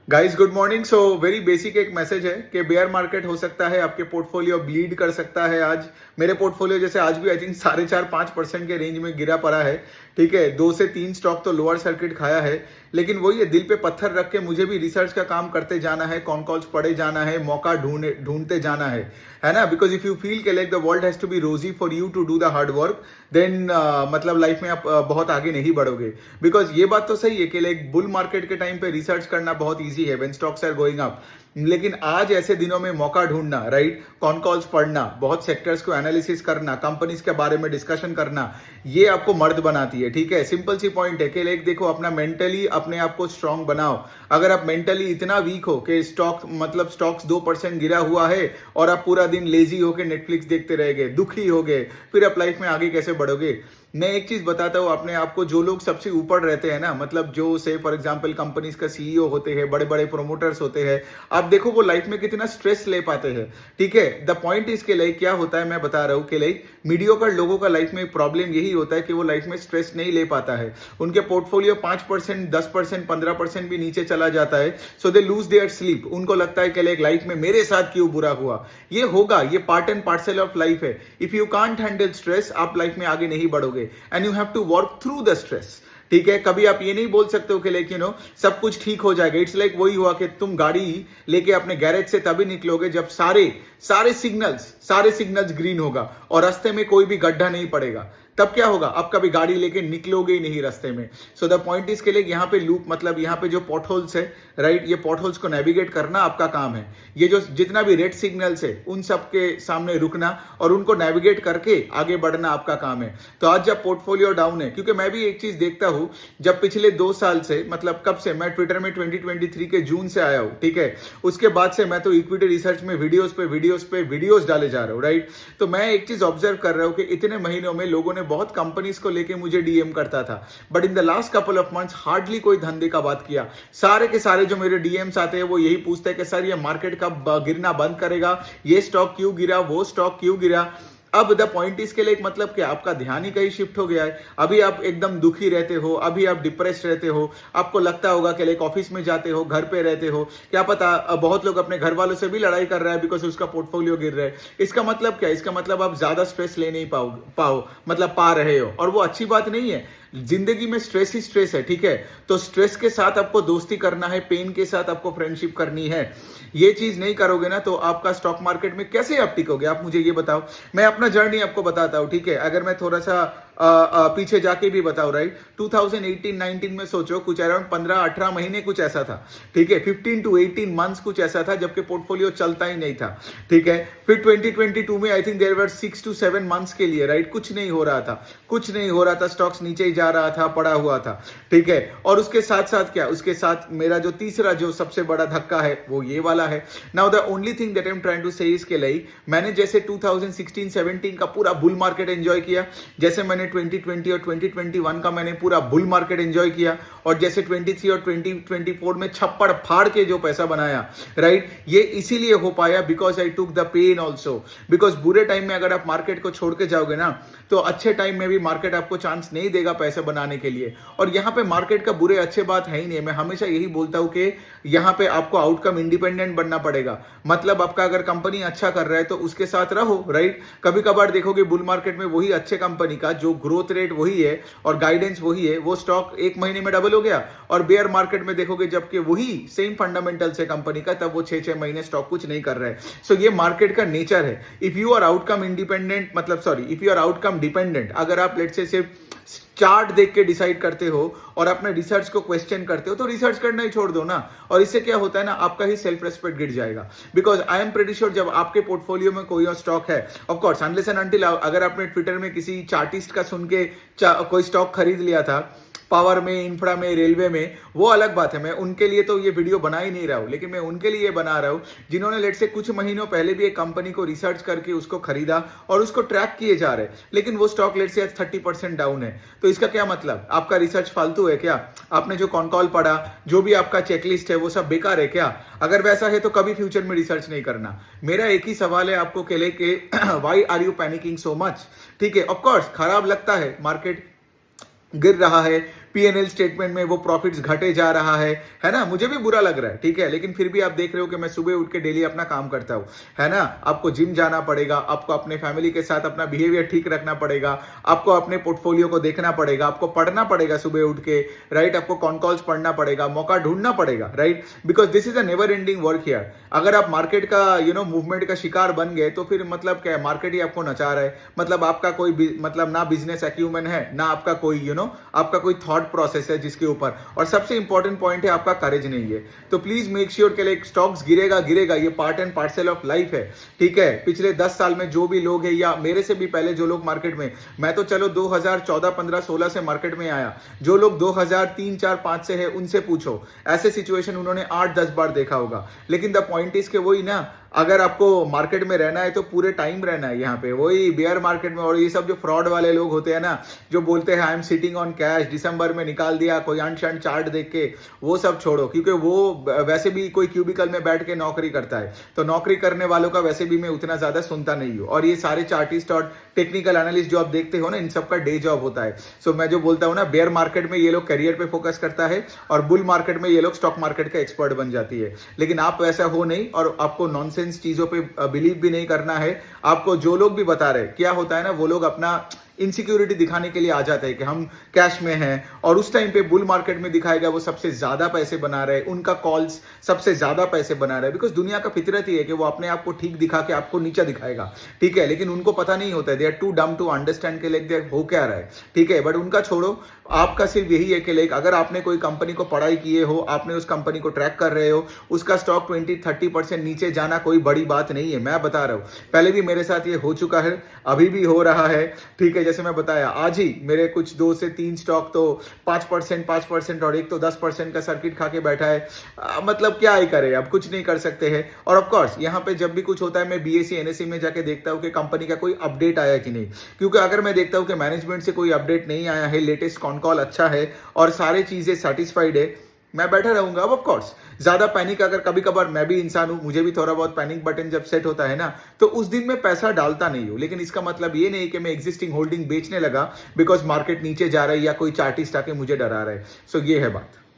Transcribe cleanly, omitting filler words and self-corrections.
Guys good morning. So very basic एक message है कि बेयर मार्केट हो सकता है आपके पोर्टफोलियो ब्लीड कर सकता है। आज मेरे पोर्टफोलियो जैसे आज भी आई थिंक 4.5-5% के रेंज में गिरा पड़ा है। ठीक है, 2 से 3 स्टॉक तो लोअर सर्किट खाया है, लेकिन वही है, दिल पे पत्थर रख के मुझे भी रिसर्च का काम करते जाना है, कॉन कॉल्स पढ़े जाना है, मौका ढूंढते जाना है ना। बिकॉज इफ यू फील के like the world has to be rosy for you to do the hard work, then मतलब लाइफ में आप बहुत आगे नहीं बढ़ोगे। बिकॉज ये बात तो सही है कि लाइक बुल मार्केट के टाइम पे रिसर्च करना बहुत ईजी है when stocks are going up, लेकिन आज ऐसे दिनों में मौका ढूंढना, राइट, कॉन कॉल्स पढ़ना, बहुत सेक्टर्स को एनालिसिस करना, कंपनीज के बारे में डिस्कशन करना, ये आपको मर्द बनाती है। ठीक है, सिंपल सी पॉइंट है कि लाइक देखो, अपना मेंटली अपने आप को स्ट्रांग बनाओ। अगर आप मेंटली इतना वीक हो कि स्टॉक्स 2% गिरा हुआ है और आप पूरा दिन लेजी होकर नेटफ्लिक्स देखते रह गए, दुखी हो गए, फिर आप लाइफ में आगे कैसे बढ़ोगे। मैं एक चीज बताता हूँ अपने आप को, जो लोग सबसे ऊपर रहते हैं ना, मतलब जो से फॉर एग्जांपल कंपनीज का सीईओ होते हैं, बड़े बड़े प्रोमोटर्स होते हैं, आप देखो वो लाइफ में कितना स्ट्रेस ले पाते हैं। ठीक है, द पॉइंट इसके लाइक क्या होता है, मैं बता रहा हूँ कि लाइक मीडियोकर लोगों का लाइफ में प्रॉब्लम यही होता है कि वो लाइफ में स्ट्रेस नहीं ले पाता है। उनके पोर्टफोलियो 5%, 10%, 15% भी नीचे चला जाता है, सो दे लूज देयर स्लीप। उनको लगता है कि लाइफ में मेरे साथ क्यों बुरा हुआ। ये होगा, ये part and parcel of life है। If you can't handle stress, आप लाइफ में आगे नहीं बढ़ोगे and you have to work through the stress. ठीक है, कभी आप ये नहीं बोल सकते हो कि लाइक सब कुछ ठीक हो जाएगा। इट्स लाइक वही हुआ कि तुम गाड़ी लेके अपने गैरेज से तभी निकलोगे जब सारे सिग्नल्स ग्रीन होगा और रास्ते में कोई भी गड्ढा नहीं पड़ेगा। तब क्या होगा, आप कभी गाड़ी लेके निकलोगे ही नहीं रास्ते में। सो द पॉइंट इज के लिए यहाँ पे लूप, मतलब यहाँ पे जो पॉटहोल्स है, राइट, ये पॉटहोल्स को नेविगेट करना आपका काम है। ये जो जितना भी रेड सिग्नल्स है उन सब के सामने रुकना और उनको नेविगेट करके आगे बढ़ना आपका काम है। तो आज जब पोर्टफोलियो डाउन है, क्योंकि मैं भी एक चीज देखता हूं, जब पिछले 2 साल से, मतलब कब से, मैं ट्विटर में 2023 के जून से आया हूं, ठीक है, उसके बाद से मैं तो इक्विटी रिसर्च में वीडियोस डाले जा रहा हूं, राइट। तो मैं एक चीज ऑब्जर्व कर रहा हूं कि इतने महीनों में लोगों ने बहुत कंपनीज को लेके मुझे डीएम करता था, but in the last couple of months hardly कोई धंधे का बात किया। सारे के सारे जो मेरे डीएम्स आते हैं वो यही पूछते हैं कि सर ये मार्केट कब गिरना बंद करेगा, ये स्टॉक क्यों गिरा, वो स्टॉक क्यों गिरा। अब द पॉइंट इसके लिए मतलब क्या, आपका ध्यान ही कहीं शिफ्ट हो गया है। अभी आप एकदम दुखी रहते हो, अभी आप डिप्रेस्ड रहते हो, आपको लगता होगा कि लाइक ऑफिस में जाते हो, घर पे रहते हो, क्या पता बहुत लोग अपने घर वालों से भी लड़ाई कर रहा है बिकॉज उसका पोर्टफोलियो गिर रहा है। इसका मतलब क्या, इसका मतलब आप ज्यादा स्ट्रेस ले नहीं पाओ मतलब पा रहे हो, और वो अच्छी बात नहीं है। जिंदगी में स्ट्रेस ही स्ट्रेस है, ठीक है। तो स्ट्रेस के साथ आपको दोस्ती करना है, पेन के साथ आपको फ्रेंडशिप करनी है। ये चीज नहीं करोगे ना तो आपका स्टॉक मार्केट में कैसे आप टिकोगे, आप मुझे ये बताओ। मैं अपना जर्नी आपको बताता हूं, ठीक है। अगर मैं थोड़ा सा पीछे जाके भी बताओ, राइट, 2018-19 में सोचो, कुछ अराउंड 15-18 महीने कुछ ऐसा था, ठीक है, 15 to 18 मंथ्स कुछ ऐसा था जबकि पोर्टफोलियो चलता ही नहीं था, ठीक है। फिर 2022 में I think there were 6 to 7 months के लिए, राइट, कुछ नहीं हो रहा था, स्टॉक्स नीचे ही जा रहा था, पड़ा हुआ था, ठीक है। और उसके साथ साथ क्या, उसके साथ मेरा जो तीसरा जो सबसे बड़ा धक्का है वो ये वाला है। Now the only thing that I am trying to say इसके लिए, मैंने जैसे 2016-17 का पूरा बुल मार्केट एंजॉय किया, जैसे मैंने 2020 और 2021 का मैंने पूरा बुल मार्केट एंजॉय किया, और जैसे 23 और 2024 में छप्पड़ फाड़ के जो पैसा बनाया, राइट, ये इसीलिए हो पाया because I took the pain also. Because बुरे टाइम में अगर आप मार्केट को छोड़ के जाओगे ना तो अच्छे टाइम में भी मार्केट आपको चांस नहीं देगा पैसे बनाने के लिए। और यहाँ पे मार्केट का बुरे अच्छे बात है ही नहीं। मैं हमेशा यही बोलता हूं कि यहाँ पे आपको आउटकम इंडिपेंडेंट बनना पड़ेगा। मतलब आपका अगर कंपनी अच्छा कर रहा है तो उसके साथ रहो, राइट। कभी कभार देखोगे बुल मार्केट में वही अच्छे कंपनी का जो ग्रोथ रेट वही है और गाइडेंस वही है, वो स्टॉक 1 महीने में डबल हो गया, और बेयर मार्केट में देखोगे जबकि वही सेम फंडामेंटल्स है कंपनी का, तब वो 6-6 महीने स्टॉक कुछ नहीं कर रहा है। सो ये मार्केट का नेचर है। If you are outcome independent, मतलब sorry, if you are outcome dependent, अगर आप लेट्स से सिर्फ चार्ट देख के डिसाइड करते हो और अपने रिसर्च को क्वेश्चन करते हो तो रिसर्च करना ही छोड़ दो ना। और इससे क्या होता है ना, आपका ही सेल्फ रेस्पेक्ट गिर जाएगा। Because I am pretty sure जब आपके पोर्टफोलियो में कोई और स्टॉक है, of course unless and until, अगर आपने ट्विटर में किसी चार्टिस्ट का सुन के कोई स्टॉक खरीद लिया था, पावर में, इंफ्रा में, रेलवे में, वो अलग बात है। मैं उनके लिए तो ये वीडियो बना ही नहीं रहा हूं, लेकिन मैं उनके लिए बना रहा हूं जिन्होंने लेट से कुछ महीनों पहले भी एक कंपनी को रिसर्च करके उसको खरीदा और उसको ट्रैक किए जा रहे, लेकिन वो स्टॉक लेट से 30% डाउन है। तो इसका क्या मतलब, आपका रिसर्च फालतू है क्या? आपने जो कॉन कॉल पढ़ा, जो भी आपका चेकलिस्ट है, वो सब बेकार है क्या? अगर वैसा है तो कभी फ्यूचर में रिसर्च नहीं करना। मेरा एक ही सवाल है आपको के लिए कि why are you panicking so much? ठीक है, ऑफ कोर्स खराब लगता है, मार्केट गिर रहा है, P&L स्टेटमेंट में वो प्रॉफिट्स घटे जा रहा है ना, मुझे भी बुरा लग रहा है, ठीक है, लेकिन फिर भी आप देख रहे हो कि मैं सुबह उठ के डेली अपना काम करता हूँ, है ना। आपको जिम जाना पड़ेगा, आपको अपने फैमिली के साथ अपना बिहेवियर ठीक रखना पड़ेगा, आपको अपने पोर्टफोलियो को देखना पड़ेगा, आपको पढ़ना पड़ेगा सुबह उठ के, राइट, आपको कॉन कॉल्स पढ़ना पड़ेगा, मौका ढूंढना पड़ेगा, right, because this is a never ending work here. अगर आप मार्केट का मूवमेंट का शिकार बन गए तो फिर मतलब क्या है, मार्केट ही आपको नचा रहा है, मतलब आपका कोई मतलब ना बिजनेस एक्यूमेन है, ना आपका कोई आपका कोई थॉट प्रोसेस है जिसके ऊपर, और सबसे इंपॉर्टेंट पॉइंट है आपका करेज नहीं है। तो प्लीज मेक श्योर के लिए स्टॉक्स गिरेगा गिरेगा, ये part and parcel of life है, ठीक है। पिछले 10 साल में जो भी लोग हैं या मेरे से भी पहले जो लोग मार्केट में, मैं तो चलो 2014 15 16 से मार्केट में आया, जो लोग 2003 4 5 से है उनसे पूछो, ऐसे सिचुएशन उन्होंने 8-10 बार देखा होगा। लेकिन द पॉइंट इज के वही ना, अगर आपको मार्केट में रहना है तो पूरे टाइम रहना है यहाँ पे, वही बेयर मार्केट में। और ये सब जो फ्रॉड वाले लोग होते हैं ना, जो बोलते हैं I am sitting on cash, दिसंबर में निकाल दिया कोई अंट शंट चार्ट देख के, वो सब छोड़ो, क्योंकि वो वैसे भी कोई क्यूबिकल में बैठ के नौकरी करता है, तो नौकरी करने वालों का वैसे भी मैं उतना ज्यादा सुनता नहीं हूँ। और ये सारे चार्टिस्ट और टेक्निकल एनालिस्ट जो आप देखते हो ना, इन सबका डे जॉब होता है। सो मैं जो बोलता हूँ ना, बेयर मार्केट में ये लोग करियर पे फोकस करता है और बुल मार्केट में ये लोग स्टॉक मार्केट का एक्सपर्ट बन जाती है। लेकिन आप वैसा हो नहीं, और आपको नॉनसेंस चीजों पे बिलीव भी नहीं करना है। आपको जो लोग भी बता रहे, क्या होता है ना, वो लोग अपना इनसिक्योरिटी दिखाने के लिए आ जाते हैं कि हम कैश में हैं, और उस टाइम पे बुल मार्केट में दिखाएगा वो सबसे ज्यादा पैसे बना रहे, उनका कॉल्स सबसे ज्यादा पैसे बना रहे, बिकॉज दुनिया का फितरत ही है कि वो अपने आप को ठीक दिखा के आपको नीचा दिखाएगा, ठीक है। लेकिन उनको पता नहीं होता है, दे आर टू डम टू अंडरस्टैंड के लाइक हो क्या रहा है, ठीक है। बट उनका छोड़ो, आपका सिर्फ यही है कि लाइक अगर आपने कोई कंपनी को पढ़ाई किए हो, आपने उस कंपनी को ट्रैक कर रहे हो, उसका स्टॉक 20-30% नीचे जाना कोई बड़ी बात नहीं है। मैं बता रहा हूं, पहले भी मेरे साथ ये हो चुका है, अभी भी हो रहा है, ठीक है। जैसे मैं बताया, आज ही मेरे कुछ 2 से 3 स्टॉक तो 5% और एक तो 10% का सर्किट खा के बैठा है। मतलब क्या ही करे, अब कुछ नहीं कर सकते हैं। और ऑफ कोर्स यहाँ पे जब भी कुछ होता है, मैं बीएससी एनएससी में जाके देखता हूँ कि कंपनी का कोई अपडेट आया कि नहीं, क्योंकि अगर मैं देखता हूँ कि मैनेजमेंट से कोई अपडेट नहीं आया है, लेटेस्ट कॉल अच्छा है और सारी चीजें सेटिस्फाइड है, मैं बैठा रहूंगा। अब ऑफ कोर्स ज्यादा पैनिक, अगर कभी कभार मैं भी इंसान हूं, मुझे भी थोड़ा बहुत पैनिक बटन जब सेट होता है ना, तो उस दिन मैं पैसा डालता नहीं हूं। लेकिन इसका मतलब ये नहीं कि मैं एग्जिस्टिंग होल्डिंग बेचने लगा बिकॉज मार्केट नीचे जा रहा है या कोई चार्टिस्ट आके मुझे डरा रहा है। सो ये है बात।